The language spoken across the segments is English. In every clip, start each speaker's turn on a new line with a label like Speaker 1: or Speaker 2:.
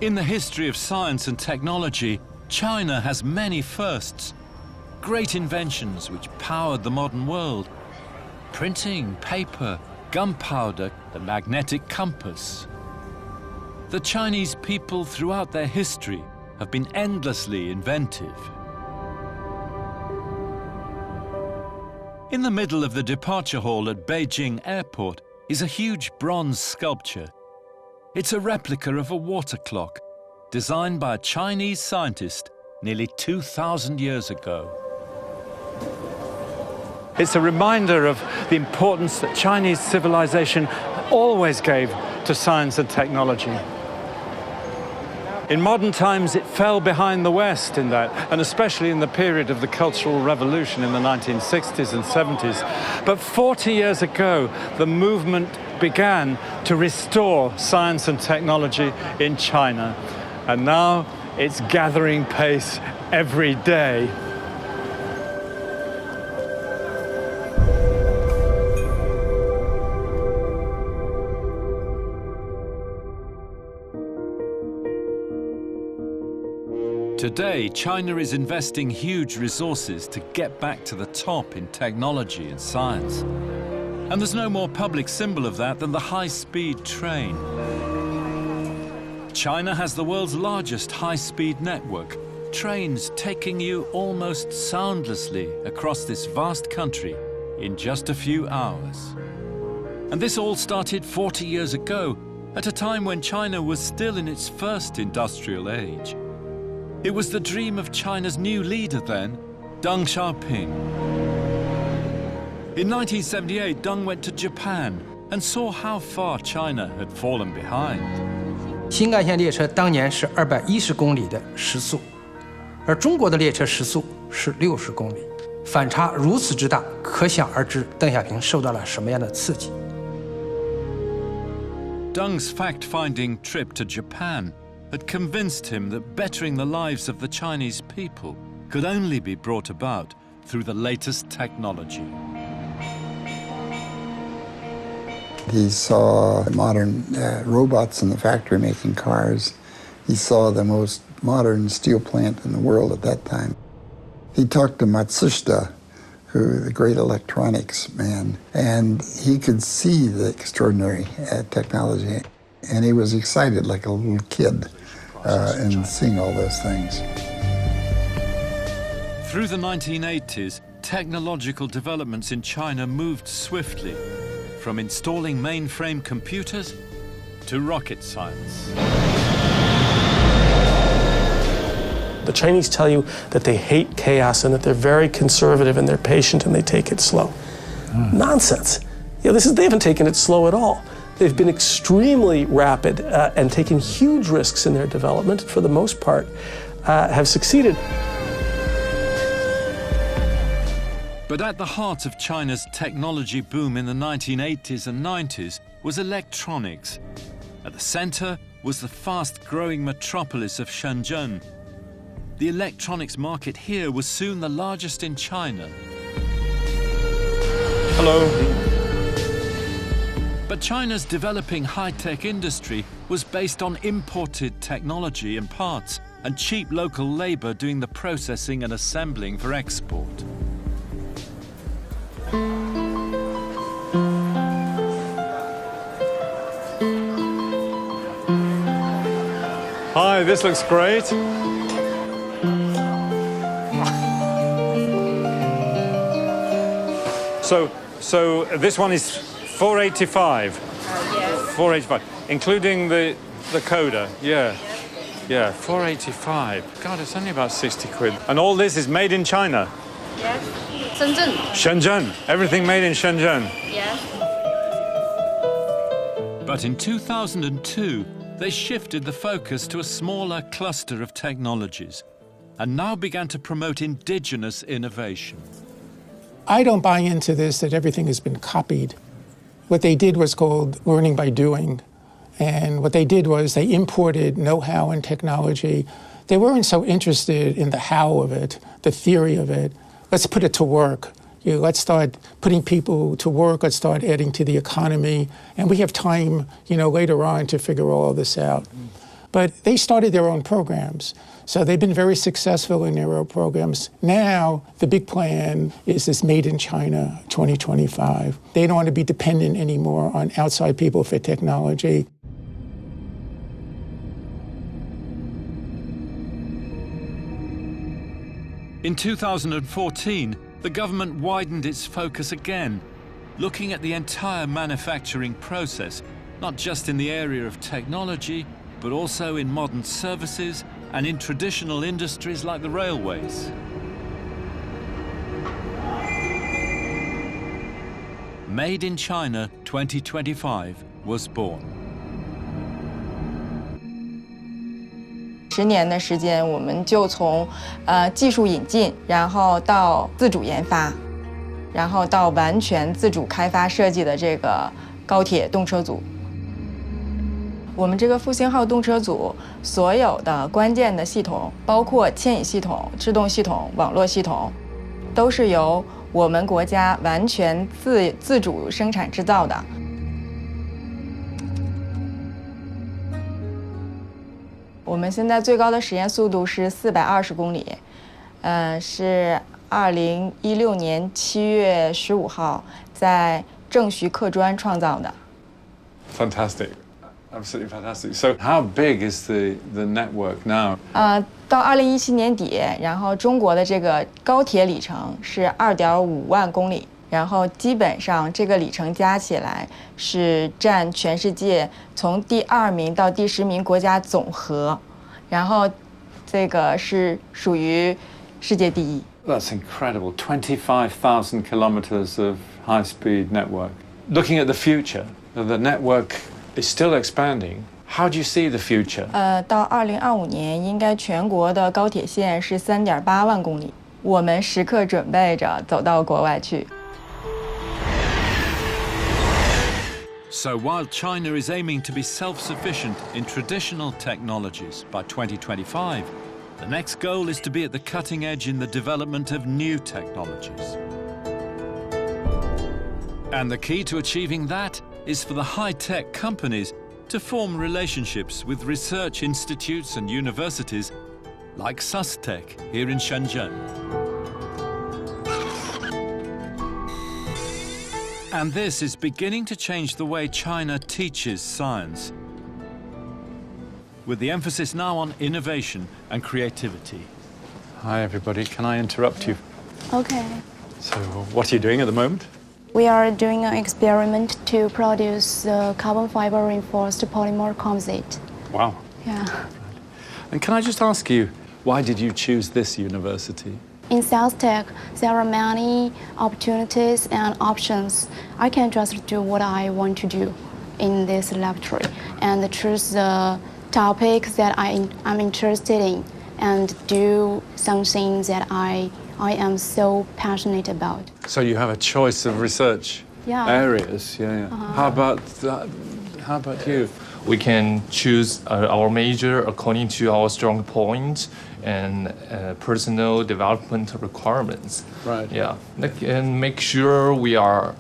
Speaker 1: In the history of science and technology, China has many firsts. Great inventions which powered the modern world. Printing, paper, gunpowder, the magnetic compass. The Chinese people throughout their history have been endlessly inventive. In the middle of the departure hall at Beijing Airport is a huge bronze sculpture. It's a replica of a water clock, designed by a Chinese scientist nearly 2,000 years ago. It's a reminder of the importance that Chinese civilization always gave to science and technology. In modern times, it fell behind the West in that, and especially in the period of the Cultural Revolution in the 1960s and 70s. But 40 years ago, the movement began to restore science and technology in China. And now it's gathering pace every day. Today, China is investing huge resources to get back to the top in technology and science. And there's no more public symbol of that than the high-speed train. China has the world's largest high-speed network, trains taking you almost soundlessly across this vast country in just a few hours. And this all started 40 years ago, at a time when China was still in its first industrial age. It was the dream of China's new leader then, Deng Xiaoping. In 1978, Deng went to Japan and saw how far China had fallen behind.
Speaker 2: 新干线列车当年是210公里的时速，而中国的列车时速是60公里，反差如此之大，可想而知邓小平受到了什么样的刺激。
Speaker 1: Deng's fact-finding trip to Japan had convinced him that bettering the lives of the Chinese people could only be brought about through the latest technology.
Speaker 3: He saw modern robots in the factory making cars. He saw the most modern steel plant in the world at that time. He talked to Matsushita, who the great electronics man, and he could see the extraordinary technology. And he was excited like a little kid in seeing all those things.
Speaker 1: Through the 1980s, technological developments in China moved swiftly, from installing mainframe computers to rocket science.
Speaker 4: The Chinese tell you that they hate chaos and that they're very conservative and they're patient and they take it slow. Nonsense. You know, they haven't taken it slow at all. They've been extremely rapid and taken huge risks in their development, for the most part, have succeeded.
Speaker 1: But at the heart of China's technology boom in the 1980s and 90s was electronics. At the center was the fast-growing metropolis of Shenzhen. The electronics market here was soon the largest in China.
Speaker 4: Hello.
Speaker 1: But China's developing high-tech industry was based on imported technology and parts, and cheap local labor doing the processing and assembling for export.
Speaker 5: Hi, this looks great. So this one is 485.
Speaker 6: Yes.
Speaker 5: 485, including the coder. Yeah. Yeah, 485. God, it's only about 60 quid. And all this is made in China.
Speaker 6: Yes. Shenzhen.
Speaker 5: Shenzhen. Everything made in Shenzhen.
Speaker 6: Yes.
Speaker 1: But in 2002, they shifted the focus to a smaller cluster of technologies and now began to promote indigenous innovation.
Speaker 7: I don't buy into this, that everything has been copied. What they did was called learning by doing. And what they did was they imported know-how and technology. They weren't so interested in the how of it, the theory of it. Let's put it to work. Let's start putting people to work. Let's start adding to the economy. And we have time, later on to figure all of this out. But they started their own programs. So they've been very successful in their own programs. Now, the big plan is this Made in China 2025. They don't want to be dependent anymore on outside people for technology.
Speaker 1: In 2014, the government widened its focus again, looking at the entire manufacturing process, not just in the area of technology, but also in modern services and in traditional industries like the railways. Made in China 2025 was born.
Speaker 8: 10年的时间，我们就从技术引进，然后到自主研发，然后到完全自主开发设计的这个高铁动车组。我们这个复兴号动车组所有的关键的系统，包括牵引系统、制动系统、网络系统，都是由我们国家完全自主生产制造的。我们现在最高的实验速度是420公里，是2016年7月15号在正徐客专创造的。
Speaker 5: Fantastic. Absolutely fantastic. So how big is the network now?
Speaker 8: 到2017年底，然后中国的这个高铁里程是2.5万公里，然后基本上这个里程加起来是占全世界从第2名到第10名国家总和，然后这个是属于世界第一。
Speaker 5: That's incredible. 25,000 kilometers of high-speed network. Looking at the future, the network is still expanding. How do you see the future?
Speaker 8: 到2025年，应该全国的高铁线是3.8万公里。我们时刻准备着走到国外去。
Speaker 1: So while China is aiming to be self-sufficient in traditional technologies by 2025, the next goal is to be at the cutting edge in the development of new technologies. And the key to achieving that is for the high-tech companies to form relationships with research institutes and universities like SUSTech here in Shenzhen. And this is beginning to change the way China teaches science, with the emphasis now on innovation and creativity.
Speaker 5: Hi, everybody. Can I interrupt you?
Speaker 9: Okay.
Speaker 5: So what are you doing at the moment?
Speaker 9: We are doing an experiment to produce carbon fiber reinforced polymer composite.
Speaker 5: Wow.
Speaker 9: Yeah.
Speaker 5: And can I just ask you, why did you choose this university?
Speaker 9: In SUSTech, there are many opportunities and options. I can just do what I want to do in this laboratory and choose the topics that I'm interested in and do something that I am so passionate about.
Speaker 5: So you have a choice of research areas. Yeah. How about you?
Speaker 10: We can choose our major according to our strong points and personal development requirements.
Speaker 5: Right.
Speaker 10: Yeah, and make sure we are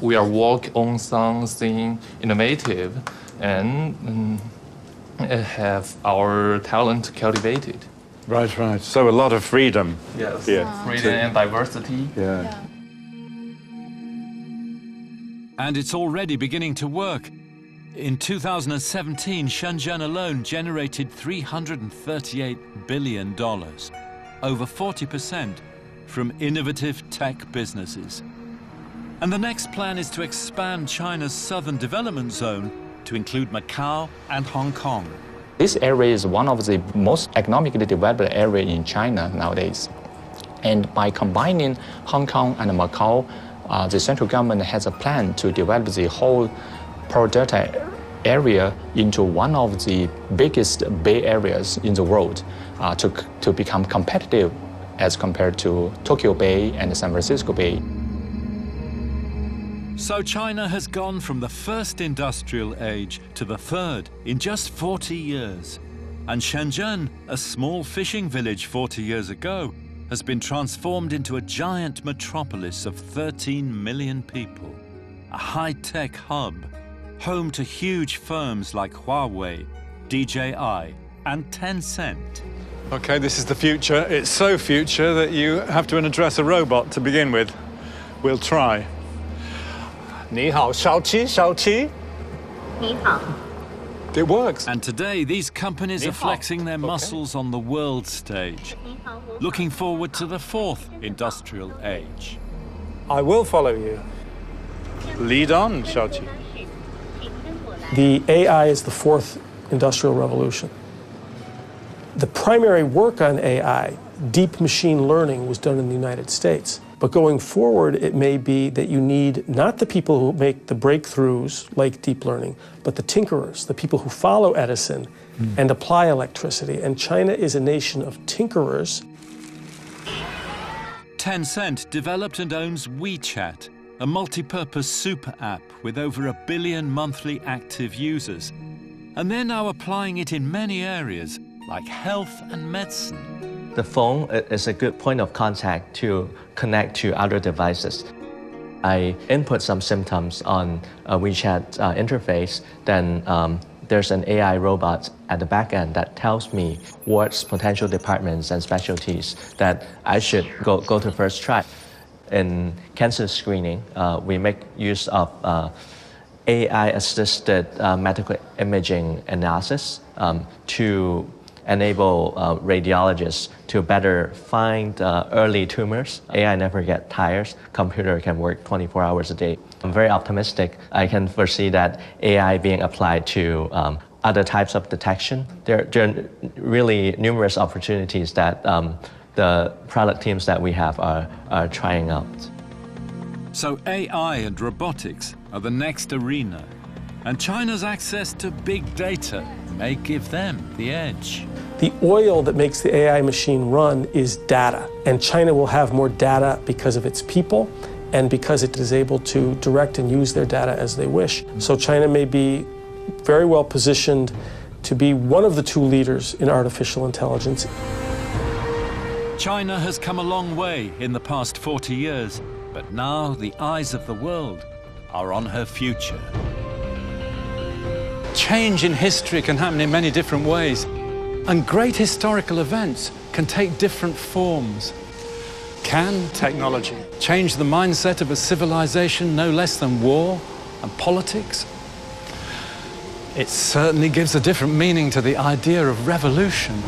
Speaker 10: work on something innovative and have our talent cultivated.
Speaker 5: Right, right. So a lot of freedom.
Speaker 10: Yes.
Speaker 5: Yeah.
Speaker 10: Freedom and diversity.
Speaker 5: Yeah.
Speaker 1: And it's already beginning to work. In 2017, Shenzhen alone generated $338 billion, over 40% from innovative tech businesses. And the next plan is to expand China's Southern Development Zone to include Macau and Hong Kong.
Speaker 11: This area is one of the most economically developed areas in China nowadays. And by combining Hong Kong and Macau, the central government has a plan to develop the whole Pearl Delta area into one of the biggest bay areas in the world to become competitive as compared to Tokyo Bay and San Francisco Bay.
Speaker 1: So China has gone from the first industrial age to the third in just 40 years. And Shenzhen, a small fishing village 40 years ago, has been transformed into a giant metropolis of 13 million people, a high-tech hub, home to huge firms like Huawei, DJI, and Tencent. Okay, this is the future. It's so future that you have to address a robot to begin with. We'll try. 你好，小七，小七。
Speaker 6: 你好。
Speaker 1: It works. And today, these companies are flexing their muscles on the world stage, looking forward to the fourth industrial age. I will follow you. Lead on, Xiaoqi.
Speaker 4: The AI is the fourth industrial revolution. The primary work on AI, deep machine learning, was done in the United States. But going forward, it may be that you need not the people who make the breakthroughs like deep learning, but the tinkerers, the people who follow Edison and apply electricity. And China is a nation of tinkerers.
Speaker 1: Tencent developed and owns WeChat, a multi-purpose super app with over 1 billion monthly active users. And they're now applying it in many areas, like health and medicine.
Speaker 12: The phone is a good point of contact to connect to other devices. I input some symptoms on a WeChat interface, then there's an AI robot at the back end that tells me what potential departments and specialties that I should go to first try. In cancer screening, we make use of AI-assisted medical imaging analysis to enable radiologists to better find early tumors. AI never gets tired. Computer can work 24 hours a day. I'm very optimistic. I can foresee that AI being applied to other types of detection. There are really numerous opportunities that the product teams that we have are trying out.
Speaker 1: So AI and robotics are the next arena, and China's access to big data may give them the edge.
Speaker 4: The oil that makes the AI machine run is data, and China will have more data because of its people and because it is able to direct and use their data as they wish. So China may be very well positioned to be one of the two leaders in artificial intelligence.
Speaker 1: China has come a long way in the past 40 years, but now the eyes of the world are on her future. Change in history can happen in many different ways, and great historical events can take different forms. Can technology change the mindset of a civilization no less than war and politics? It certainly gives a different meaning to the idea of revolution.